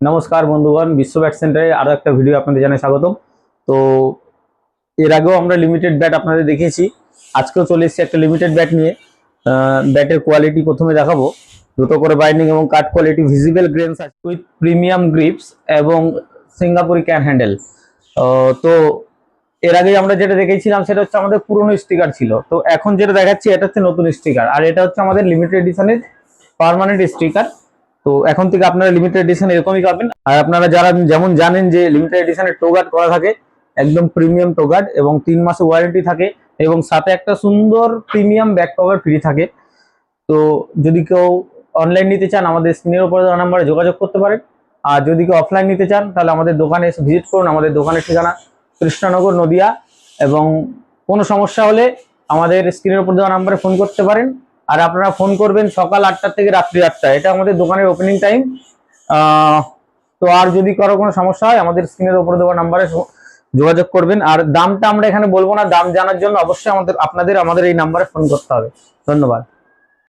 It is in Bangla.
নমস্কার বন্ধুগণ, বিশ্ব ব্যাট সেন্টারে আরো একটা ভিডিও আপনাদের জানাই স্বাগতম। তো এর আগেও আমরা লিমিটেড ব্যাট আপনাদের দেখিয়েছি, আজকেও চলে এসেছি একটা লিমিটেড ব্যাট নিয়ে। ব্যাটের কোয়ালিটি প্রথমে দেখাবো। দুটো করে বাইন্ডিং এবং কাট কোয়ালিটি, ভিজিবল গ্রেনস আছে উইথ প্রিমিয়াম গ্রিপস এবং সিঙ্গাপুরি ক্যান হ্যান্ডেল। তো এর আগে আমরা যেটা দেখেছিলাম সেটা হচ্ছে আমাদের পুরনো স্টিকার ছিল, তো এখন যেটা দেখাচ্ছি এটা হচ্ছে নতুন স্টিকার, আর এটা হচ্ছে আমাদের লিমিটেড এডিশনের পার্মানেন্ট স্টিকার। তো এখন থেকে আপনারা লিমিটেড এডিশন এরকমই পাবেন। আর আপনারা যারা যেমন জানেন যে লিমিটেড এডিশনের টো গার্ড করা থাকে, একদম প্রিমিয়াম টো গার্ড এবং 3 মাসের ওয়ারেন্টি থাকে এবং সাথে একটা সুন্দর প্রিমিয়াম ব্যাক কভার ফ্রি থাকে। তো যদি কেউ অনলাইন নিতে চান আমাদের স্ক্রিনের উপরে দেওয়া নাম্বারে যোগাযোগ করতে পারেন, আর যদি কেউ অফলাইন নিতে চান তাহলে আমাদের দোকানে এসে ভিজিট করুন। আমাদের দোকানের ঠিকানা কৃষ্ণনগর, নদিয়া। এবং কোনো সমস্যা হলে আমাদের স্ক্রিনের উপর দেওয়া নাম্বারে ফোন করতে পারেন। আর আপনারা ফোন করবেন সকাল 8টা থেকে রাত্রি 8টা, এটা আমাদের দোকানের ওপেনিং টাইম। তো আর যদি কারো কোনো সমস্যা হয় আমাদের স্ক্রিনের উপর দেওয়া নাম্বারে যোগাযোগ করবেন। আর দামটা আমরা এখানে বলবো না, দাম জানার জন্য অবশ্যই আমাদের এই নাম্বারে ফোন করতে হবে। ধন্যবাদ।